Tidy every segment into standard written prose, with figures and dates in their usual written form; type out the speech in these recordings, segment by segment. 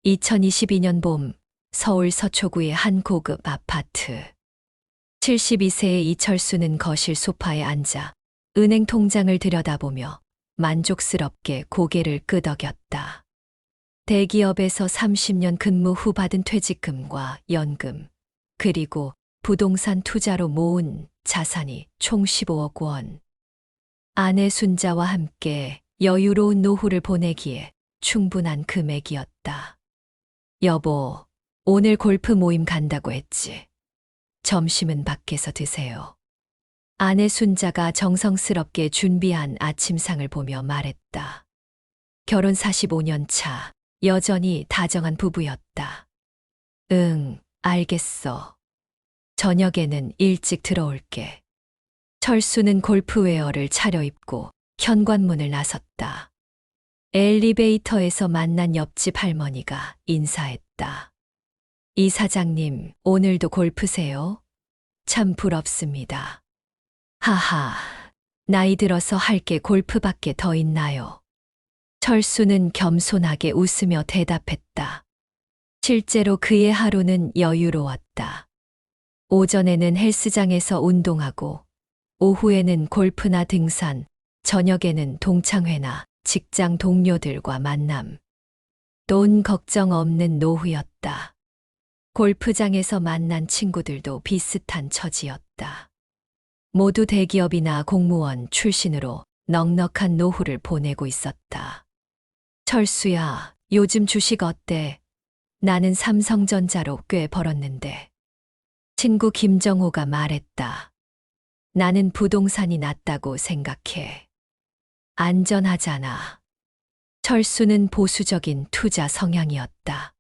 2022년 봄 서울 서초구의 한 고급 아파트. 72세의 이철수는 거실 소파에 앉아 은행 통장을 들여다보며 만족스럽게 고개를 끄덕였다. 대기업에서 30년 근무 후 받은 퇴직금과 연금, 그리고 부동산 투자로 모은 자산이 총 15억 원. 아내 순자와 함께 여유로운 노후를 보내기에 충분한 금액이었다. 여보, 오늘 골프 모임 간다고 했지. 점심은 밖에서 드세요. 아내 순자가 정성스럽게 준비한 아침상을 보며 말했다. 결혼 45년 차, 여전히 다정한 부부였다. 응, 알겠어. 저녁에는 일찍 들어올게. 철수는 골프웨어를 차려입고 현관문을 나섰다. 엘리베이터에서 만난 옆집 할머니가 인사했다. 이 사장님, 오늘도 골프세요? 참 부럽습니다. 하하, 나이 들어서 할 게 골프밖에 더 있나요? 철수는 겸손하게 웃으며 대답했다. 실제로 그의 하루는 여유로웠다. 오전에는 헬스장에서 운동하고, 오후에는 골프나 등산, 저녁에는 동창회나 직장 동료들과 만남. 돈 걱정 없는 노후였다. 골프장에서 만난 친구들도 비슷한 처지였다. 모두 대기업이나 공무원 출신으로 넉넉한 노후를 보내고 있었다. 철수야, 요즘 주식 어때? 나는 삼성전자로 꽤 벌었는데. 친구 김정호가 말했다. 나는 부동산이 낫다고 생각해. 안전하잖아. 철수는 보수적인 투자 성향이었다.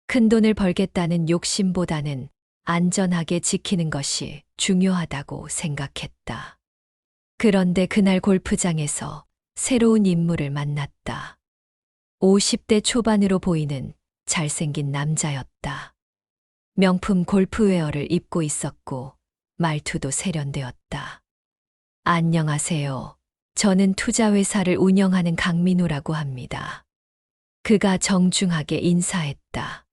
큰 돈을 벌겠다는 욕심보다는 안전하게 지키는 것이 중요하다고 생각했다. 그런데 그날 골프장에서 새로운 인물을 만났다. 50대 초반으로 보이는 잘생긴 남자였다. 명품 골프웨어를 입고 있었고 말투도 세련되었다. 안녕하세요. 저는 투자회사를 운영하는 강민우라고 합니다. 그가 정중하게 인사했다.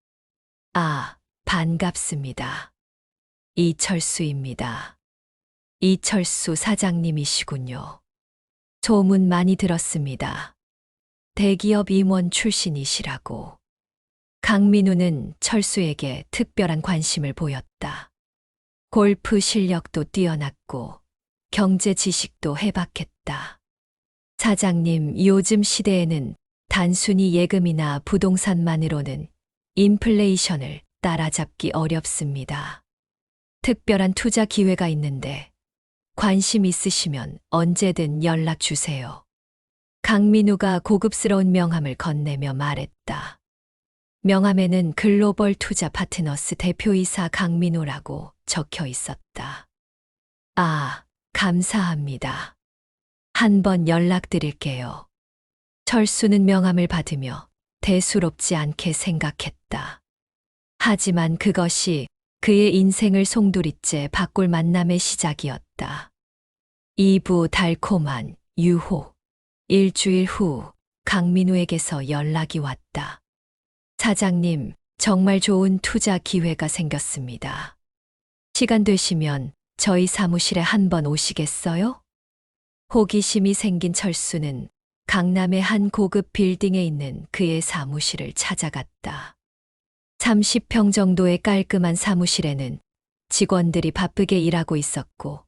아, 반갑습니다. 이철수입니다. 이철수 사장님이시군요. 소문 많이 들었습니다. 대기업 임원 출신이시라고. 강민우는 철수에게 특별한 관심을 보였다. 골프 실력도 뛰어났고 경제 지식도 해박했다. 사장님, 요즘 시대에는 단순히 예금이나 부동산만으로는 인플레이션을 따라잡기 어렵습니다. 특별한 투자 기회가 있는데 관심 있으시면 언제든 연락 주세요. 강민우가 고급스러운 명함을 건네며 말했다. 명함에는 글로벌 투자 파트너스 대표이사 강민우라고 적혀 있었다. 아, 감사합니다. 한번 연락드릴게요. 철수는 명함을 받으며 대수롭지 않게 생각했다. 하지만 그것이 그의 인생을 송두리째 바꿀 만남의 시작이었다. 2부 달콤한 유혹. 일주일 후 강민우에게서 연락이 왔다. 사장님, 정말 좋은 투자 기회가 생겼습니다. 시간 되시면 저희 사무실에 한번 오시겠어요? 호기심이 생긴 철수는 강남의 한 고급 빌딩에 있는 그의 사무실을 찾아갔다. 30평 정도의 깔끔한 사무실에는 직원들이 바쁘게 일하고 있었고,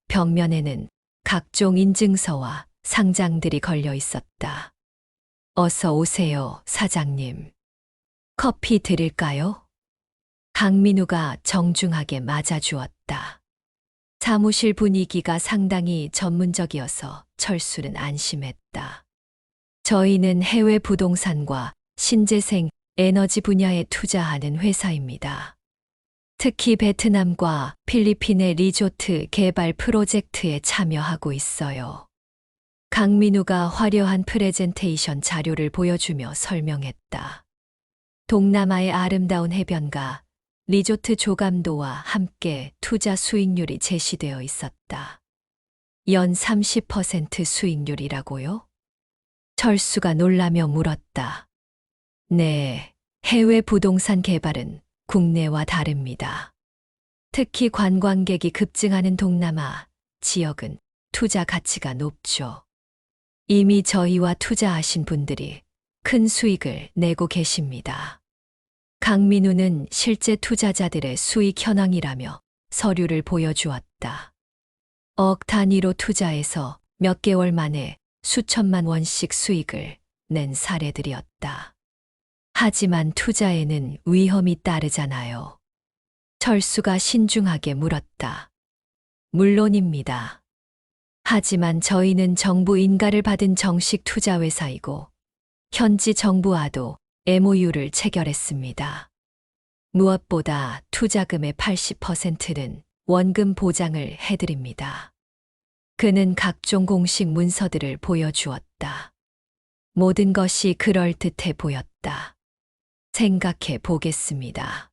벽면에는 각종 인증서와 상장들이 걸려 있었다. 어서 오세요, 사장님. 커피 드릴까요? 강민우가 정중하게 맞아주었다. 사무실 분위기가 상당히 전문적이어서 철수는 안심했다. 저희는 해외 부동산과 신재생 에너지 분야에 투자하는 회사입니다. 특히 베트남과 필리핀의 리조트 개발 프로젝트에 참여하고 있어요. 강민우가 화려한 프레젠테이션 자료를 보여주며 설명했다. 동남아의 아름다운 해변과 리조트 조감도와 함께 투자 수익률이 제시되어 있었다. 연 30% 수익률이라고요? 철수가 놀라며 물었다. 네, 해외 부동산 개발은 국내와 다릅니다. 특히 관광객이 급증하는 동남아 지역은 투자 가치가 높죠. 이미 저희와 투자하신 분들이 큰 수익을 내고 계십니다. 강민우는 실제 투자자들의 수익 현황이라며 서류를 보여주었다. 억 단위로 투자해서 몇 개월 만에 수천만 원씩 수익을 낸 사례들이었다. 하지만 투자에는 위험이 따르잖아요. 철수가 신중하게 물었다. 물론입니다. 하지만 저희는 정부 인가를 받은 정식 투자회사이고 현지 정부와도 MOU를 체결했습니다. 무엇보다 투자금의 80%는 원금 보장을 해드립니다. 그는 각종 공식 문서들을 보여주었다. 모든 것이 그럴듯해 보였다. 생각해 보겠습니다.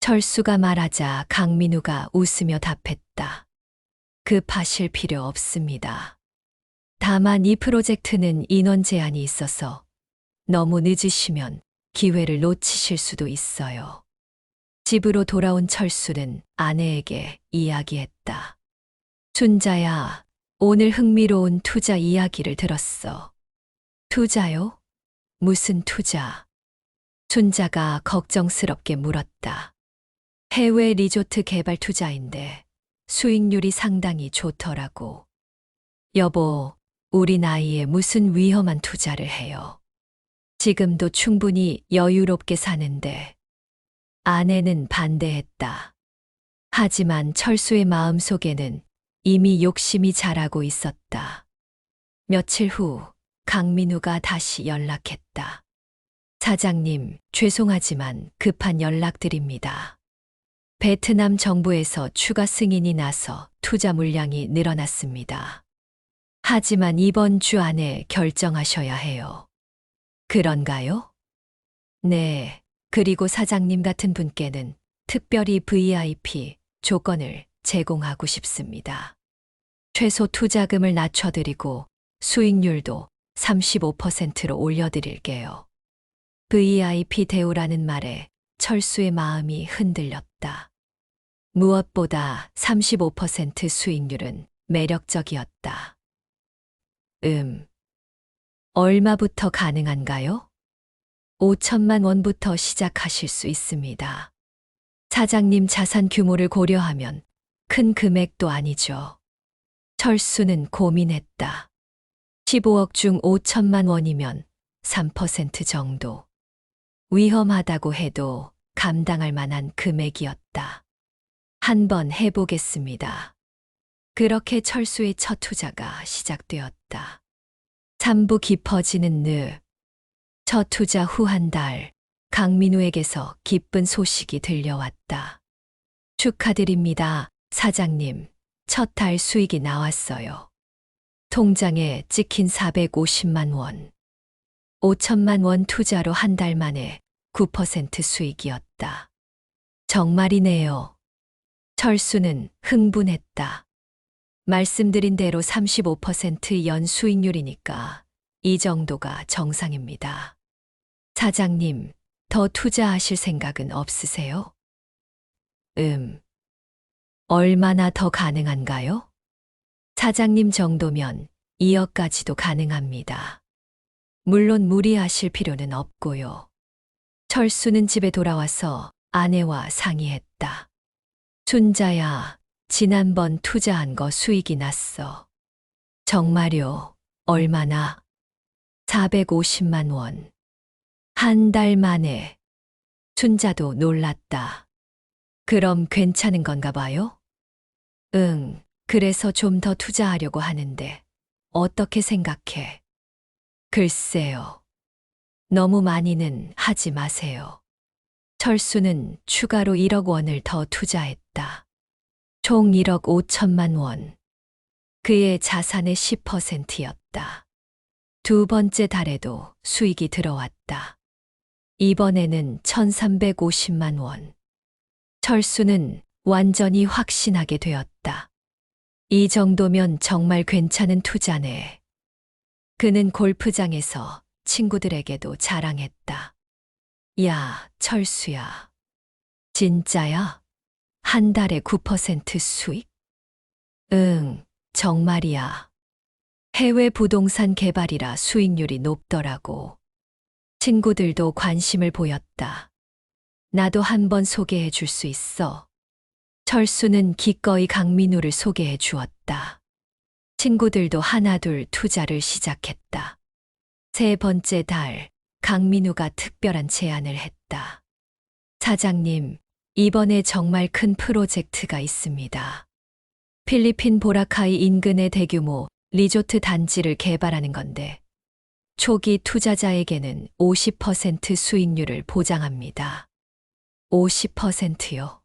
철수가 말하자 강민우가 웃으며 답했다. 급하실 필요 없습니다. 다만 이 프로젝트는 인원 제한이 있어서 너무 늦으시면 기회를 놓치실 수도 있어요. 집으로 돌아온 철수는 아내에게 이야기했다. 춘자야, 오늘 흥미로운 투자 이야기를 들었어. 투자요? 무슨 투자? 춘자가 걱정스럽게 물었다. 해외 리조트 개발 투자인데 수익률이 상당히 좋더라고. 여보, 우리 나이에 무슨 위험한 투자를 해요. 지금도 충분히 여유롭게 사는데. 아내는 반대했다. 하지만 철수의 마음속에는 이미 욕심이 자라고 있었다. 며칠 후 강민우가 다시 연락했다. 사장님, 죄송하지만 급한 연락드립니다. 베트남 정부에서 추가 승인이 나서 투자 물량이 늘어났습니다. 하지만 이번 주 안에 결정하셔야 해요. 그런가요? 네, 그리고 사장님 같은 분께는 특별히 VIP 조건을 제공하고 싶습니다. 최소 투자금을 낮춰드리고 수익률도 35%로 올려드릴게요. VIP 대우라는 말에 철수의 마음이 흔들렸다. 무엇보다 35% 수익률은 매력적이었다. 얼마부터 가능한가요? 5천만 원부터 시작하실 수 있습니다. 사장님 자산 규모를 고려하면 큰 금액도 아니죠. 철수는 고민했다. 15억 중 5천만 원이면 3% 정도. 위험하다고 해도 감당할 만한 금액이었다. 한번 해보겠습니다. 그렇게 철수의 첫 투자가 시작되었다. 3부 깊어지는 늪. 첫 투자 후 한 달, 강민우에게서 기쁜 소식이 들려왔다. 축하드립니다, 사장님. 첫 달 수익이 나왔어요. 통장에 찍힌 450만 원. 5천만 원 투자로 한 달 만에 9% 수익이었다. 정말이네요. 철수는 흥분했다. 말씀드린 대로 35% 연수익률이니까 이 정도가 정상입니다. 사장님, 더 투자하실 생각은 없으세요? 얼마나 더 가능한가요? 사장님 정도면 2억까지도 가능합니다. 물론 무리하실 필요는 없고요. 철수는 집에 돌아와서 아내와 상의했다. 춘자야, 지난번 투자한 거 수익이 났어. 정말요? 얼마나? 450만 원. 한 달 만에. 춘자도 놀랐다. 그럼 괜찮은 건가 봐요? 그래서 좀 더 투자하려고 하는데 어떻게 생각해? 글쎄요. 너무 많이는 하지 마세요. 철수는 추가로 1억 원을 더 투자했다. 총 1억 5천만 원. 그의 자산의 10%였다. 두 번째 달에도 수익이 들어왔다. 이번에는 1,350만 원. 철수는 완전히 확신하게 되었다. 이 정도면 정말 괜찮은 투자네. 그는 골프장에서 친구들에게도 자랑했다. 야, 철수야. 진짜야? 한 달에 9% 수익? 응, 정말이야. 해외 부동산 개발이라 수익률이 높더라고. 친구들도 관심을 보였다. 나도 한번 소개해 줄 수 있어. 철수는 기꺼이 강민우를 소개해 주었다. 친구들도 하나둘 투자를 시작했다. 세 번째 달, 강민우가 특별한 제안을 했다. 사장님, 이번에 정말 큰 프로젝트가 있습니다. 필리핀 보라카이 인근의 대규모 리조트 단지를 개발하는 건데, 초기 투자자에게는 50% 수익률을 보장합니다. 50%요?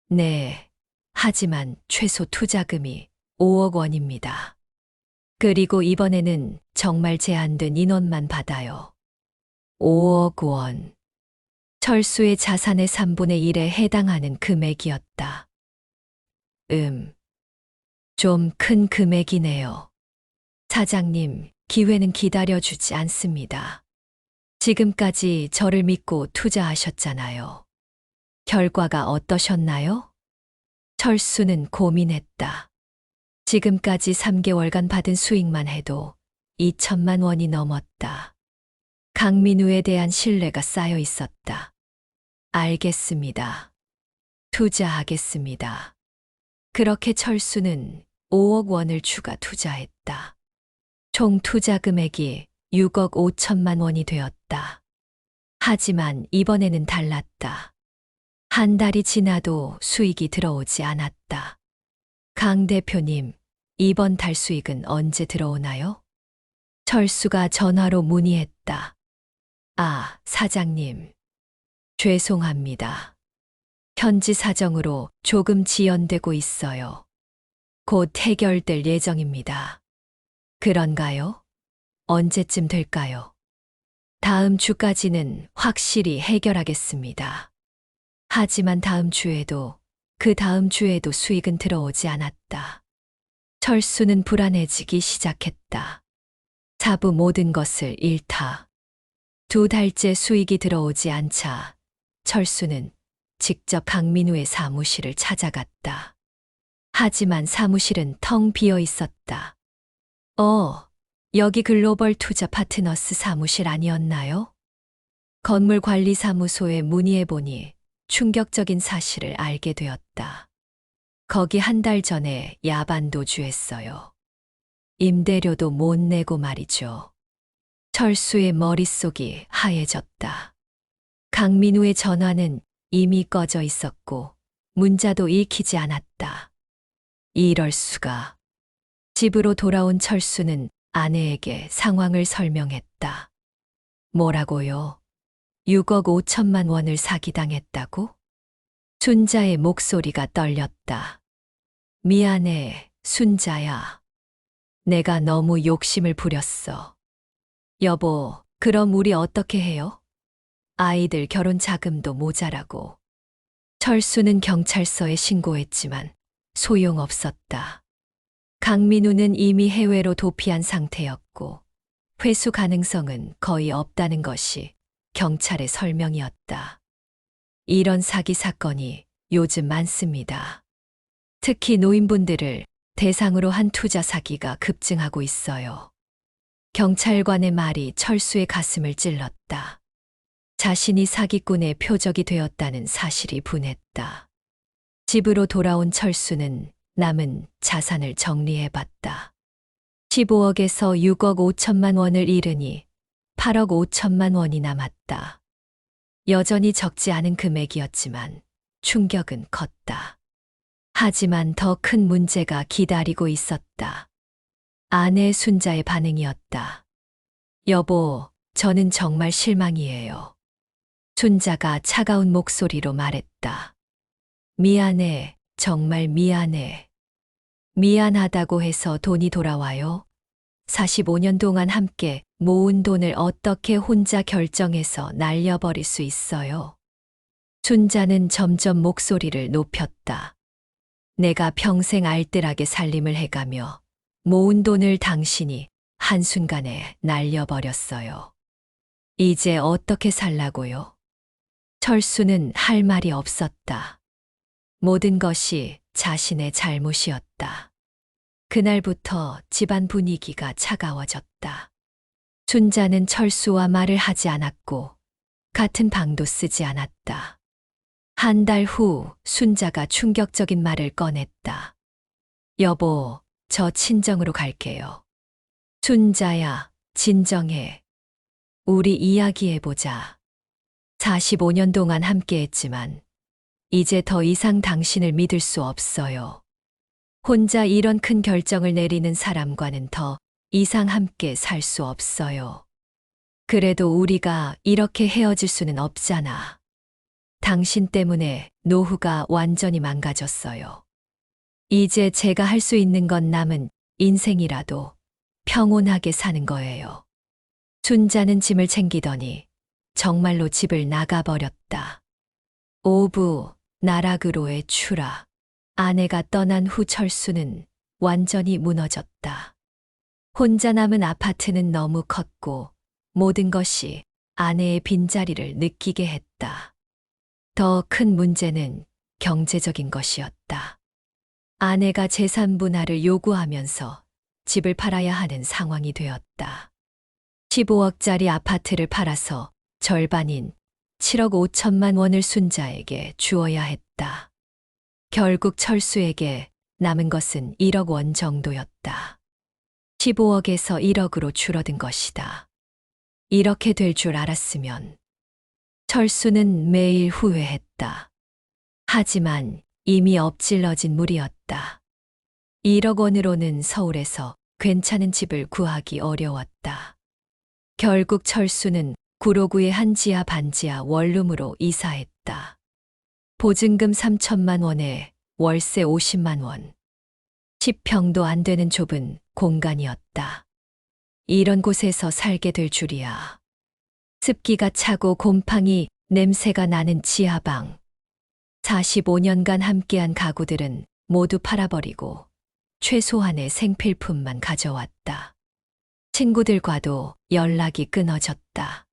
네. 하지만 최소 투자금이 5억 원입니다. 그리고 이번에는 정말 제한된 인원만 받아요. 5억 원. 철수의 자산의 3분의 1에 해당하는 금액이었다. 좀 큰 금액이네요. 사장님, 기회는 기다려주지 않습니다. 지금까지 저를 믿고 투자하셨잖아요. 결과가 어떠셨나요? 철수는 고민했다. 지금까지 3개월간 받은 수익만 해도 2천만 원이 넘었다. 강민우에 대한 신뢰가 쌓여 있었다. 알겠습니다. 투자하겠습니다. 그렇게 철수는 5억 원을 추가 투자했다. 총 투자 금액이 6억 5천만 원이 되었다. 하지만 이번에는 달랐다. 한 달이 지나도 수익이 들어오지 않았다. 강 대표님, 이번 달 수익은 언제 들어오나요? 철수가 전화로 문의했다. 아, 사장님. 죄송합니다. 현지 사정으로 조금 지연되고 있어요. 곧 해결될 예정입니다. 그런가요? 언제쯤 될까요? 다음 주까지는 확실히 해결하겠습니다. 하지만 다음 주에도 그 다음 주에도 수익은 들어오지 않았다. 철수는 불안해지기 시작했다. 사부 모든 것을 잃다. 2달째 수익이 들어오지 않자 철수는 직접 강민우의 사무실을 찾아갔다. 하지만 사무실은 텅 비어 있었다. 여기 글로벌 투자 파트너스 사무실 아니었나요? 건물관리사무소에 문의해보니 충격적인 사실을 알게 되었다. 거기 한 달 전에 야반도주했어요. 임대료도 못 내고 말이죠. 철수의 머릿속이 하얘졌다. 강민우의 전화는 이미 꺼져 있었고 문자도 읽히지 않았다. 이럴 수가. 집으로 돌아온 철수는 아내에게 상황을 설명했다. 뭐라고요? 6억 5천만 원을 사기당했다고? 순자의 목소리가 떨렸다. 미안해, 순자야. 내가 너무 욕심을 부렸어. 여보, 그럼 우리 어떻게 해요? 아이들 결혼 자금도 모자라고. 철수는 경찰서에 신고했지만 소용없었다. 강민우는 이미 해외로 도피한 상태였고 회수 가능성은 거의 없다는 것이 경찰의 설명이었다. 이런 사기 사건이 요즘 많습니다. 특히 노인분들을 대상으로 한 투자 사기가 급증하고 있어요. 경찰관의 말이 철수의 가슴을 찔렀다. 자신이 사기꾼의 표적이 되었다는 사실이 분했다. 집으로 돌아온 철수는 남은 자산을 정리해봤다. 15억에서 6억 5천만 원을 잃으니 8억 5천만 원이 남았다. 여전히 적지 않은 금액이었지만 충격은 컸다. 하지만 더 큰 문제가 기다리고 있었다. 아내 순자의 반응이었다. 여보, 저는 정말 실망이에요. 순자가 차가운 목소리로 말했다. 미안해, 정말 미안해. 미안하다고 해서 돈이 돌아와요? 45년 동안 함께 모은 돈을 어떻게 혼자 결정해서 날려버릴 수 있어요? 순자는 점점 목소리를 높였다. 내가 평생 알뜰하게 살림을 해가며 모은 돈을 당신이 한순간에 날려버렸어요. 이제 어떻게 살라고요? 철수는 할 말이 없었다. 모든 것이 자신의 잘못이었다. 그날부터 집안 분위기가 차가워졌다. 순자는 철수와 말을 하지 않았고 같은 방도 쓰지 않았다. 한 달 후 순자가 충격적인 말을 꺼냈다. 여보, 저 친정으로 갈게요. 순자야, 진정해. 우리 이야기해보자. 45년 동안 함께했지만 이제 더 이상 당신을 믿을 수 없어요. 혼자 이런 큰 결정을 내리는 사람과는 더 이상 함께 살 수 없어요. 그래도 우리가 이렇게 헤어질 수는 없잖아. 당신 때문에 노후가 완전히 망가졌어요. 이제 제가 할 수 있는 건 남은 인생이라도 평온하게 사는 거예요. 순자는 짐을 챙기더니 정말로 집을 나가버렸다. 오부, 나락으로의 추락. 아내가 떠난 후 철수는 완전히 무너졌다. 혼자 남은 아파트는 너무 컸고 모든 것이 아내의 빈자리를 느끼게 했다. 더 큰 문제는 경제적인 것이었다. 아내가 재산 분할을 요구하면서 집을 팔아야 하는 상황이 되었다. 15억짜리 아파트를 팔아서 절반인 7억 5천만 원을 순자에게 주어야 했다. 결국 철수에게 남은 것은 1억 원 정도였다. 15억에서 1억으로 줄어든 것이다. 이렇게 될 줄 알았으면 철수는 매일 후회했다. 하지만 이미 엎질러진 물이었다. 1억 원으로는 서울에서 괜찮은 집을 구하기 어려웠다. 결국 철수는 구로구의 한 지하 반지하 원룸으로 이사했다. 보증금 3천만 원에 월세 50만 원. 10평도 안 되는 좁은 공간이었다. 이런 곳에서 살게 될 줄이야. 습기가 차고 곰팡이 냄새가 나는 지하방. 45년간 함께한 가구들은 모두 팔아버리고 최소한의 생필품만 가져왔다. 친구들과도 연락이 끊어졌다.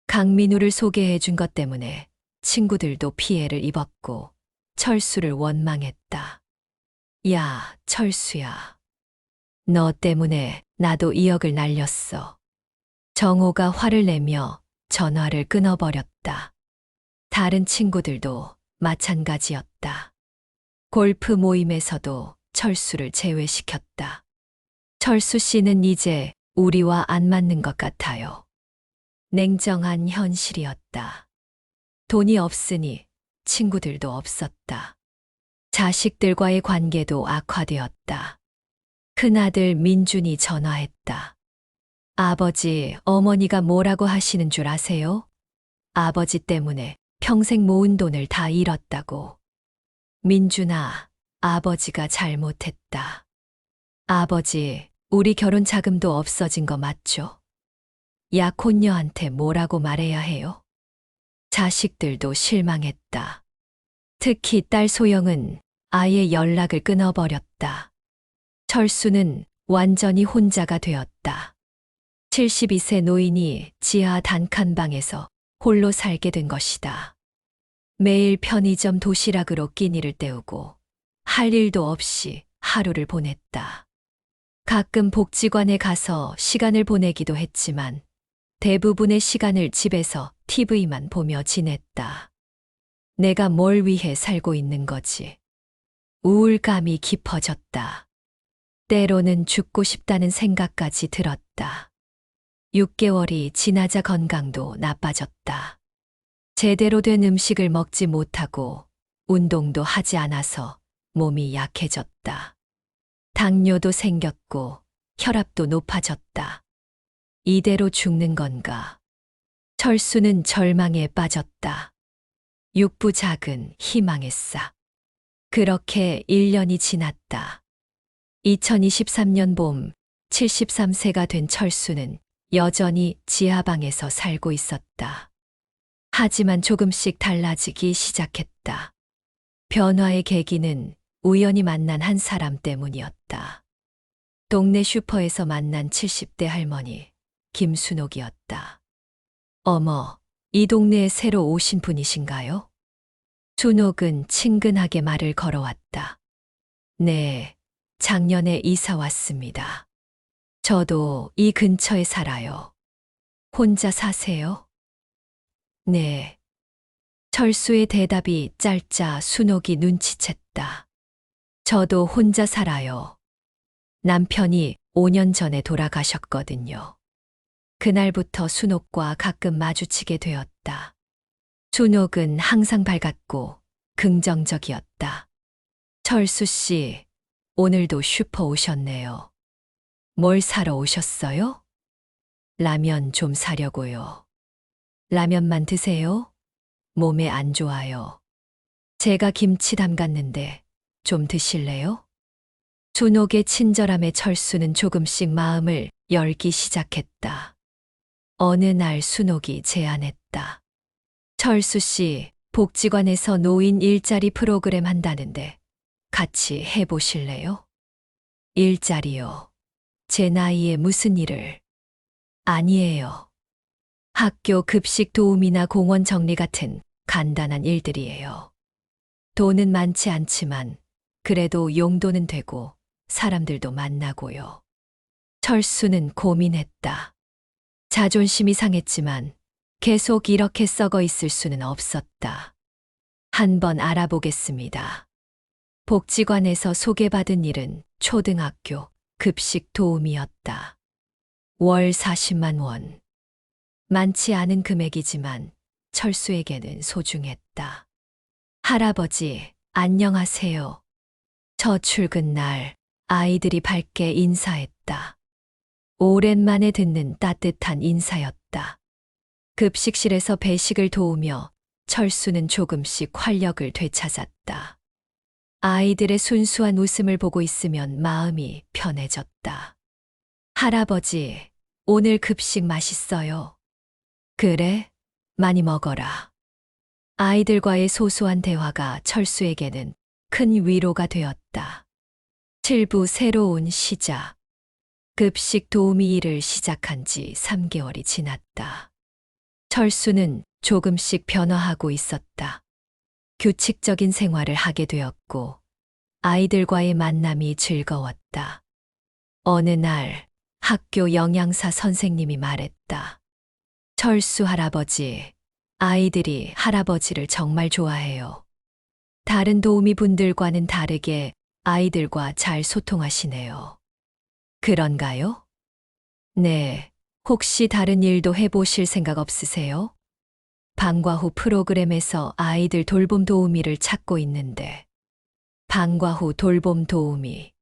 강민우를 소개해 준 것 때문에 친구들도 피해를 입었고 철수를 원망했다. 야, 철수야. 너 때문에 나도 2억을 날렸어. 정호가 화를 내며 전화를 끊어버렸다. 다른 친구들도 마찬가지였다. 골프 모임에서도 철수를 제외시켰다. 철수 씨는 이제 우리와 안 맞는 것 같아요. 냉정한 현실이었다. 돈이 없으니 친구들도 없었다. 자식들과의 관계도 악화되었다. 큰아들 민준이 전화했다. 아버지, 어머니가 뭐라고 하시는 줄 아세요? 아버지 때문에 평생 모은 돈을 다 잃었다고. 민준아, 아버지가 잘못했다. 아버지, 우리 결혼 자금도 없어진 거 맞죠? 약혼녀한테 뭐라고 말해야 해요? 자식들도 실망했다. 특히 딸 소영은 아예 연락을 끊어버렸다. 철수는 완전히 혼자가 되었다. 72세 노인이 지하 단칸방에서 홀로 살게 된 것이다. 매일 편의점 도시락으로 끼니를 때우고 할 일도 없이 하루를 보냈다. 가끔 복지관에 가서 시간을 보내기도 했지만 대부분의 시간을 집에서 TV만 보며 지냈다. 내가 뭘 위해 살고 있는 거지? 우울감이 깊어졌다. 때로는 죽고 싶다는 생각까지 들었다. 6개월이 지나자 건강도 나빠졌다. 제대로 된 음식을 먹지 못하고 운동도 하지 않아서 몸이 약해졌다. 당뇨도 생겼고 혈압도 높아졌다. 이대로 죽는 건가? 철수는 절망에 빠졌다. 육부작은 희망의 싹. 그렇게 1년이 지났다. 2023년 봄 73세가 된 철수는 여전히 지하방에서 살고 있었다. 하지만 조금씩 달라지기 시작했다. 변화의 계기는 우연히 만난 한 사람 때문이었다. 동네 슈퍼에서 만난 70대 할머니, 김순옥이었다. 어머, 이 동네에 새로 오신 분이신가요? 준옥은 친근하게 말을 걸어왔다. 네, 작년에 이사 왔습니다. 저도 이 근처에 살아요. 혼자 사세요? 네. 철수의 대답이 짧자 순옥이 눈치챘다. 저도 혼자 살아요. 남편이 5년 전에 돌아가셨거든요. 그날부터 순옥과 가끔 마주치게 되었다. 순옥은 항상 밝았고 긍정적이었다. 철수 씨, 오늘도 슈퍼 오셨네요. 뭘 사러 오셨어요? 라면 좀 사려고요. 라면만 드세요? 몸에 안 좋아요. 제가 김치 담갔는데 좀 드실래요? 준옥의 친절함에 철수는 조금씩 마음을 열기 시작했다. 어느 날 순옥이 제안했다. 철수 씨, 복지관에서 노인 일자리 프로그램 한다는데 같이 해보실래요? 일자리요. 제 나이에 무슨 일을? 아니에요. 학교 급식 도우미나 공원 정리 같은 간단한 일들이에요. 돈은 많지 않지만 그래도 용도는 되고 사람들도 만나고요. 철수는 고민했다. 자존심이 상했지만 계속 이렇게 썩어 있을 수는 없었다. 한번 알아보겠습니다. 복지관에서 소개받은 일은 초등학교 급식 도우미였다. 월 40만 원. 많지 않은 금액이지만 철수에게는 소중했다. 할아버지, 안녕하세요. 첫 출근 날 아이들이 밝게 인사했다. 오랜만에 듣는 따뜻한 인사였다. 급식실에서 배식을 도우며 철수는 조금씩 활력을 되찾았다. 아이들의 순수한 웃음을 보고 있으면 마음이 편해졌다. 할아버지, 오늘 급식 맛있어요. 그래? 많이 먹어라. 아이들과의 소소한 대화가 철수에게는 큰 위로가 되었다. 7부 새로운 시작. 급식 도우미 일을 시작한 지 3개월이 지났다. 철수는 조금씩 변화하고 있었다. 규칙적인 생활을 하게 되었고 아이들과의 만남이 즐거웠다. 어느 날 학교 영양사 선생님이 말했다. 철수 할아버지, 아이들이 할아버지를 정말 좋아해요. 다른 도우미 분들과는 다르게 아이들과 잘 소통하시네요. 그런가요? 네, 혹시 다른 일도 해보실 생각 없으세요? 방과 후 프로그램에서 아이들 돌봄 도우미를 찾고 있는데, 방과 후 돌봄 도우미.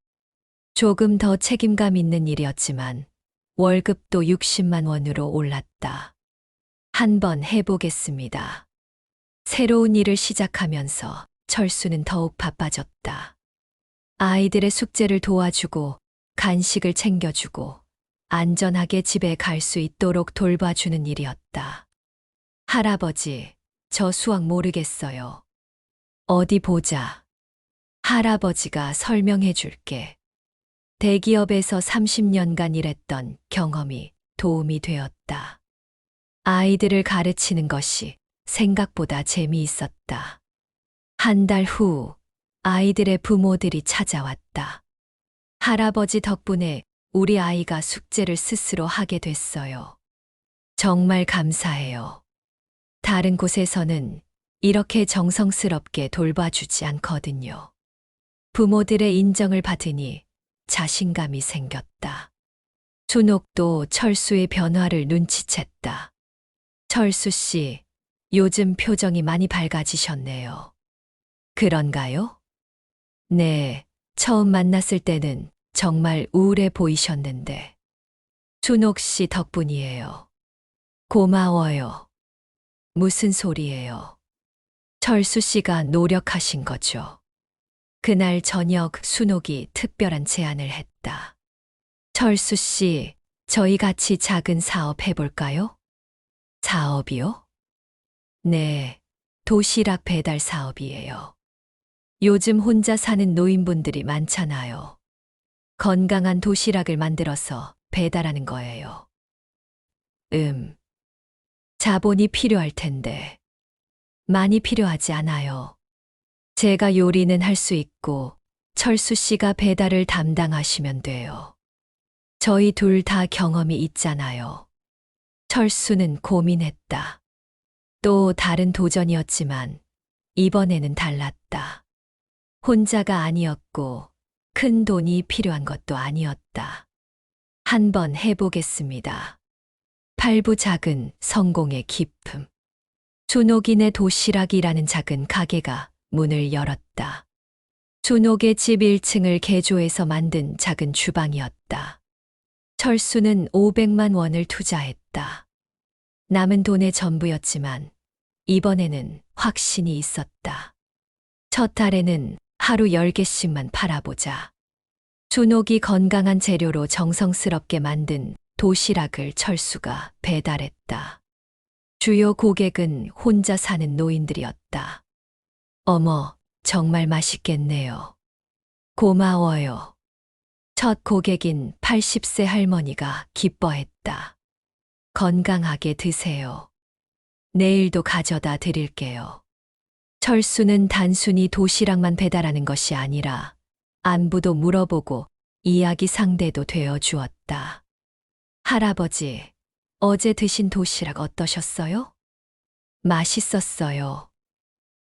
조금 더 책임감 있는 일이었지만 월급도 60만 원으로 올랐다. 한번 해보겠습니다. 새로운 일을 시작하면서 철수는 더욱 바빠졌다. 아이들의 숙제를 도와주고 간식을 챙겨주고 안전하게 집에 갈 수 있도록 돌봐주는 일이었다. 할아버지, 저 수학 모르겠어요. 어디 보자. 할아버지가 설명해 줄게. 대기업에서 30년간 일했던 경험이 도움이 되었다. 아이들을 가르치는 것이 생각보다 재미있었다. 한 달 후 아이들의 부모들이 찾아왔다. 할아버지 덕분에 우리 아이가 숙제를 스스로 하게 됐어요. 정말 감사해요. 다른 곳에서는 이렇게 정성스럽게 돌봐주지 않거든요. 부모들의 인정을 받으니 자신감이 생겼다. 준옥도 철수의 변화를 눈치챘다. 철수 씨, 요즘 표정이 많이 밝아지셨네요. 그런가요? 네, 처음 만났을 때는 정말 우울해 보이셨는데. 준옥 씨 덕분이에요. 고마워요. 무슨 소리예요? 철수 씨가 노력하신 거죠. 그날 저녁 순옥이 특별한 제안을 했다. 철수 씨, 저희 같이 작은 사업 해볼까요? 사업이요? 네, 도시락 배달 사업이에요. 요즘 혼자 사는 노인분들이 많잖아요. 건강한 도시락을 만들어서 배달하는 거예요. 자본이 필요할 텐데. 많이 필요하지 않아요. 제가 요리는 할 수 있고 철수 씨가 배달을 담당하시면 돼요. 저희 둘 다 경험이 있잖아요. 철수는 고민했다. 또 다른 도전이었지만 이번에는 달랐다. 혼자가 아니었고 큰 돈이 필요한 것도 아니었다. 한번 해보겠습니다. 팔부 작은 성공의 기쁨. 준옥이네 도시락이라는 작은 가게가 문을 열었다. 준옥의 집 1층을 개조해서 만든 작은 주방이었다. 철수는 500만 원을 투자했다. 남은 돈의 전부였지만 이번에는 확신이 있었다. 첫 달에는 하루 10개씩만 팔아보자. 준옥이 건강한 재료로 정성스럽게 만든 도시락을 철수가 배달했다. 주요 고객은 혼자 사는 노인들이었다. 어머, 정말 맛있겠네요. 고마워요. 첫 고객인 80세 할머니가 기뻐했다. 건강하게 드세요. 내일도 가져다 드릴게요. 철수는 단순히 도시락만 배달하는 것이 아니라 안부도 물어보고 이야기 상대도 되어 주었다. 할아버지, 어제 드신 도시락 어떠셨어요? 맛있었어요.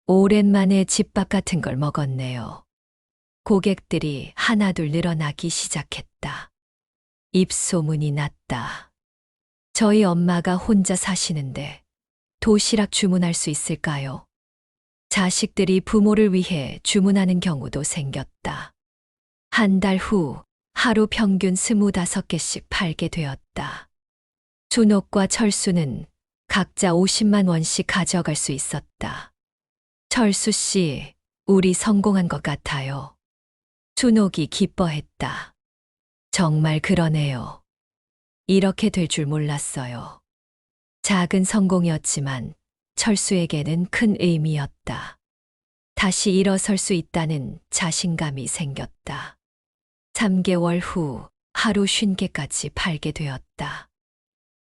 오랜만에 집밥 같은 걸 먹었네요. 고객들이 하나둘 늘어나기 시작했다. 입소문이 났다. 저희 엄마가 혼자 사시는데 도시락 주문할 수 있을까요? 자식들이 부모를 위해 주문하는 경우도 생겼다. 한 달 후 하루 평균 25개씩 팔게 되었다. 준옥과 철수는 각자 50만 원씩 가져갈 수 있었다. 철수 씨, 우리 성공한 것 같아요. 준옥이 기뻐했다. 정말 그러네요. 이렇게 될 줄 몰랐어요. 작은 성공이었지만 철수에게는 큰 의미였다. 다시 일어설 수 있다는 자신감이 생겼다. 3개월 후 하루 50개까지 팔게 되었다.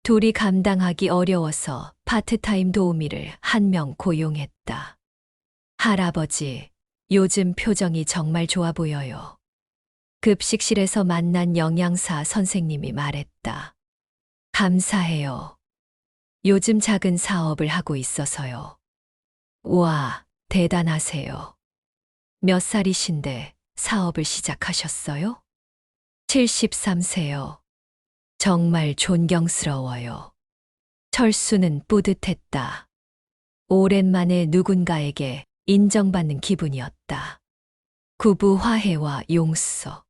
둘이 감당하기 어려워서 파트타임 도우미를 한 명 고용했다. 할아버지, 요즘 표정이 정말 좋아 보여요. 급식실에서 만난 영양사 선생님이 말했다. 감사해요. 요즘 작은 사업을 하고 있어서요. 와, 대단하세요. 몇 살이신데 사업을 시작하셨어요? 73세요. 정말 존경스러워요. 철수는 뿌듯했다. 오랜만에 누군가에게 인정받는 기분이었다. 구부 화해와 용서.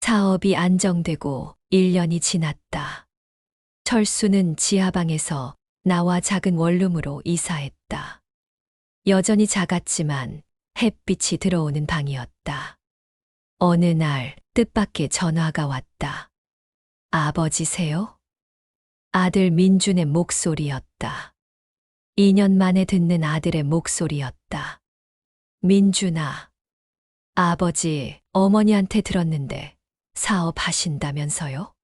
사업이 안정되고 1년이 지났다. 철수는 지하방에서 나와 작은 원룸으로 이사했다. 여전히 작았지만 햇빛이 들어오는 방이었다. 어느 날 뜻밖의 전화가 왔다. 아버지세요? 아들 민준의 목소리였다. 2년 만에 듣는 아들의 목소리였다. 민준아, 아버지, 어머니한테 들었는데 사업하신다면서요?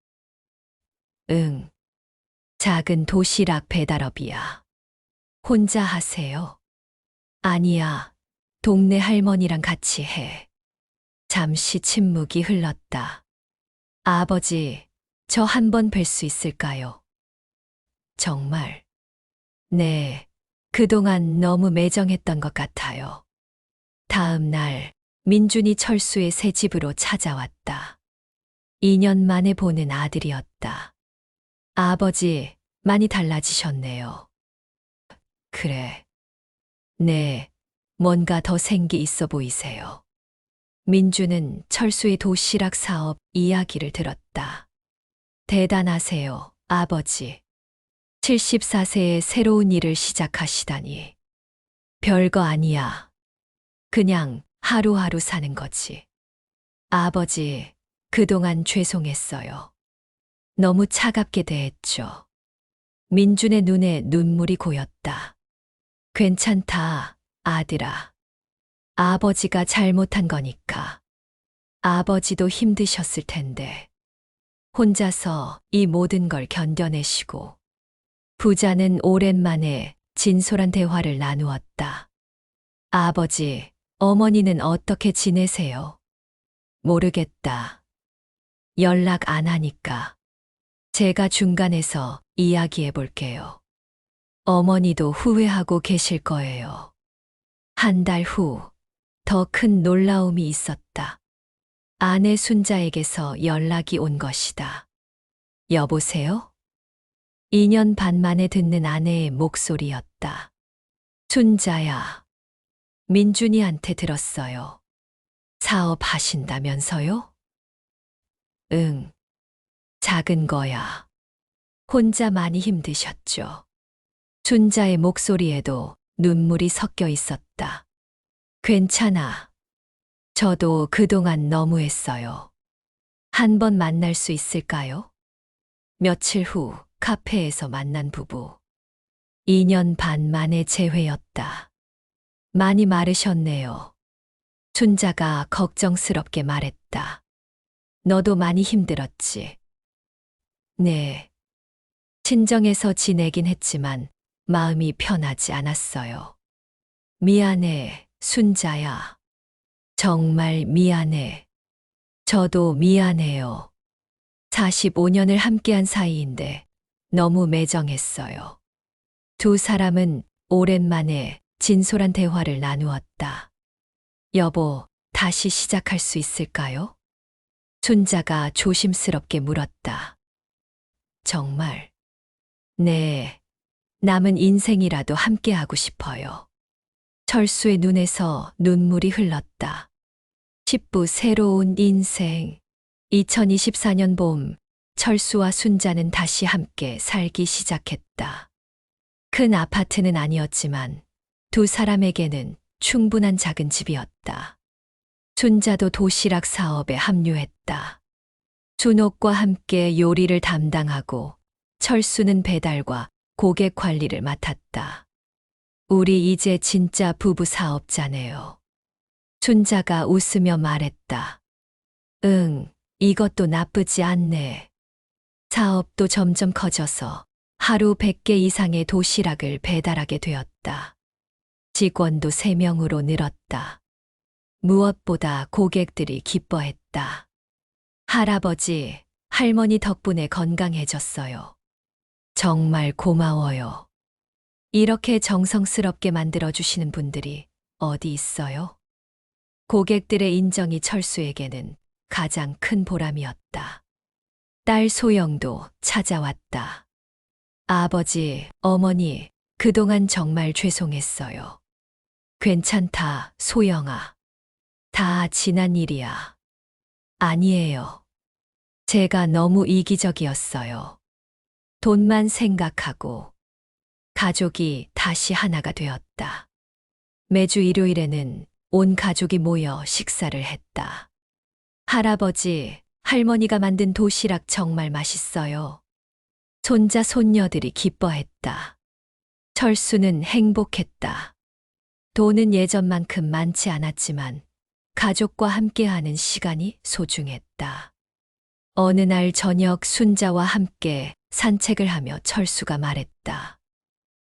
응. 작은 도시락 배달업이야. 혼자 하세요? 아니야. 동네 할머니랑 같이 해. 잠시 침묵이 흘렀다. 아버지, 저 한 번 뵐 수 있을까요? 정말? 네. 그동안 너무 매정했던 것 같아요. 다음 날, 민준이 철수의 새 집으로 찾아왔다. 2년 만에 보는 아들이었다. 아버지, 많이 달라지셨네요. 그래. 네, 뭔가 더 생기 있어 보이세요. 민주는 철수의 도시락 사업 이야기를 들었다. 대단하세요, 아버지. 74세에 새로운 일을 시작하시다니. 별거 아니야. 그냥 하루하루 사는 거지. 아버지, 그동안 죄송했어요. 너무 차갑게 대했죠. 민준의 눈에 눈물이 고였다. 괜찮다, 아들아. 아버지가 잘못한 거니까. 아버지도 힘드셨을 텐데. 혼자서 이 모든 걸 견뎌내시고 부자는 오랜만에 진솔한 대화를 나누었다. 아버지, 어머니는 어떻게 지내세요? 모르겠다. 연락 안 하니까. 제가 중간에서 이야기해 볼게요. 어머니도 후회하고 계실 거예요. 한 달 후, 더 큰 놀라움이 있었다. 아내 순자에게서 연락이 온 것이다. 여보세요? 2년 반 만에 듣는 아내의 목소리였다. 순자야, 민준이한테 들었어요. 사업하신다면서요? 응, 작은 거야. 혼자 많이 힘드셨죠? 순자의 목소리에도 눈물이 섞여 있었다. 괜찮아. 저도 그동안 너무했어요. 한 번 만날 수 있을까요? 며칠 후 카페에서 만난 부부. 2년 반 만의 재회였다. 많이 마르셨네요. 순자가 걱정스럽게 말했다. 너도 많이 힘들었지? 네. 친정에서 지내긴 했지만 마음이 편하지 않았어요. 미안해, 순자야. 정말 미안해. 저도 미안해요. 45년을 함께한 사이인데 너무 매정했어요. 두 사람은 오랜만에 진솔한 대화를 나누었다. 여보, 다시 시작할 수 있을까요? 순자가 조심스럽게 물었다. 정말? 네. 남은 인생이라도 함께하고 싶어요. 철수의 눈에서 눈물이 흘렀다. 10부 새로운 인생. 2024년 봄, 철수와 순자는 다시 함께 살기 시작했다. 큰 아파트는 아니었지만 두 사람에게는 충분한 작은 집이었다. 순자도 도시락 사업에 합류했다. 준옥과 함께 요리를 담당하고 철수는 배달과 고객 관리를 맡았다. 우리 이제 진짜 부부 사업자네요. 순자가 웃으며 말했다. 응, 이것도 나쁘지 않네. 사업도 점점 커져서 하루 100개 이상의 도시락을 배달하게 되었다. 직원도 3명으로 늘었다. 무엇보다 고객들이 기뻐했다. 할아버지, 할머니 덕분에 건강해졌어요. 정말 고마워요. 이렇게 정성스럽게 만들어주시는 분들이 어디 있어요? 고객들의 인정이 철수에게는 가장 큰 보람이었다. 딸 소영도 찾아왔다. 아버지, 어머니, 그동안 정말 죄송했어요. 괜찮다, 소영아. 다 지난 일이야. 아니에요. 제가 너무 이기적이었어요. 돈만 생각하고 가족이 다시 하나가 되었다. 매주 일요일에는 온 가족이 모여 식사를 했다. 할아버지, 할머니가 만든 도시락 정말 맛있어요. 손자, 손녀들이 기뻐했다. 철수는 행복했다. 돈은 예전만큼 많지 않았지만 가족과 함께하는 시간이 소중했다. 어느 날 저녁 순자와 함께 산책을 하며 철수가 말했다.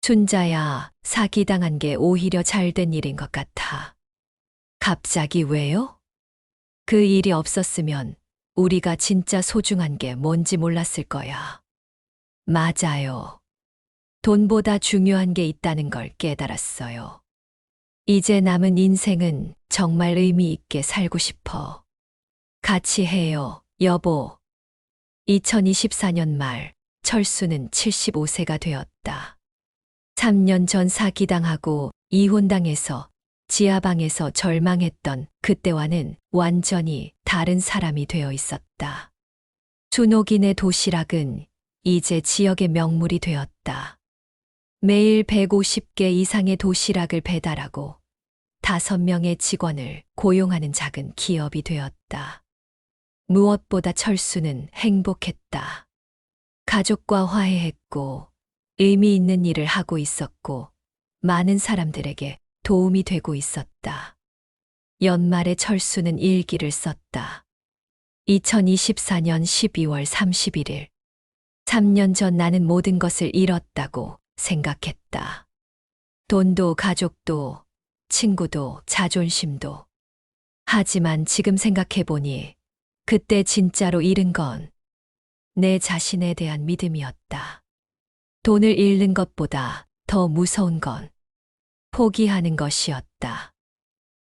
순자야, 사기당한 게 오히려 잘된 일인 것 같아. 갑자기 왜요? 그 일이 없었으면 우리가 진짜 소중한 게 뭔지 몰랐을 거야. 맞아요. 돈보다 중요한 게 있다는 걸 깨달았어요. 이제 남은 인생은 정말 의미 있게 살고 싶어. 같이 해요, 여보. 2024년 말, 철수는 75세가 되었다. 3년 전 사기당하고 이혼당해서 지하방에서 절망했던 그때와는 완전히 다른 사람이 되어 있었다. 준옥이네 도시락은 이제 지역의 명물이 되었다. 매일 150개 이상의 도시락을 배달하고 5명의 직원을 고용하는 작은 기업이 되었다. 무엇보다 철수는 행복했다. 가족과 화해했고 의미 있는 일을 하고 있었고 많은 사람들에게 도움이 되고 있었다. 연말에 철수는 일기를 썼다. 2024년 12월 31일. 3년 전 나는 모든 것을 잃었다고 생각했다. 돈도 가족도 친구도 자존심도. 하지만 지금 생각해보니 그때 진짜로 잃은 건 내 자신에 대한 믿음이었다. 돈을 잃는 것보다 더 무서운 건 포기하는 것이었다.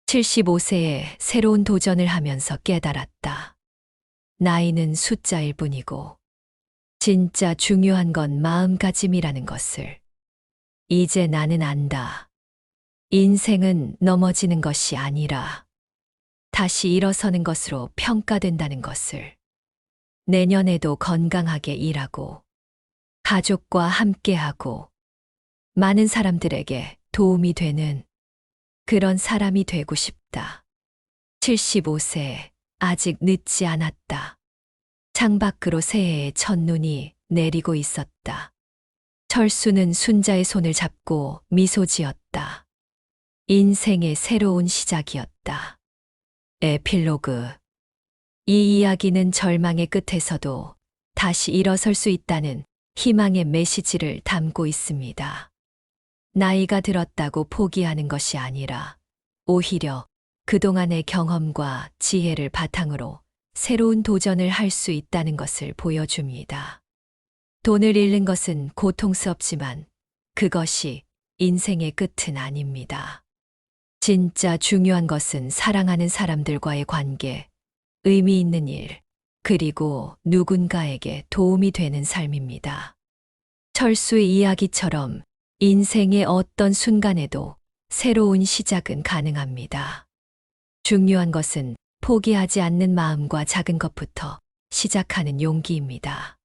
75세에 새로운 도전을 하면서 깨달았다. 나이는 숫자일 뿐이고 진짜 중요한 건 마음가짐이라는 것을. 이제 나는 안다. 인생은 넘어지는 것이 아니라 다시 일어서는 것으로 평가된다는 것을. 내년에도 건강하게 일하고 가족과 함께하고 많은 사람들에게 도움이 되는 그런 사람이 되고 싶다. 75세, 아직 늦지 않았다. 창밖으로 새해의 첫눈이 내리고 있었다. 철수는 순자의 손을 잡고 미소 지었다. 인생의 새로운 시작이었다. 에필로그. 이 이야기는 절망의 끝에서도 다시 일어설 수 있다는 희망의 메시지를 담고 있습니다. 나이가 들었다고 포기하는 것이 아니라 오히려 그동안의 경험과 지혜를 바탕으로 새로운 도전을 할 수 있다는 것을 보여줍니다. 돈을 잃는 것은 고통스럽지만 그것이 인생의 끝은 아닙니다. 진짜 중요한 것은 사랑하는 사람들과의 관계, 의미 있는 일, 그리고 누군가에게 도움이 되는 삶입니다. 철수의 이야기처럼 인생의 어떤 순간에도 새로운 시작은 가능합니다. 중요한 것은 포기하지 않는 마음과 작은 것부터 시작하는 용기입니다.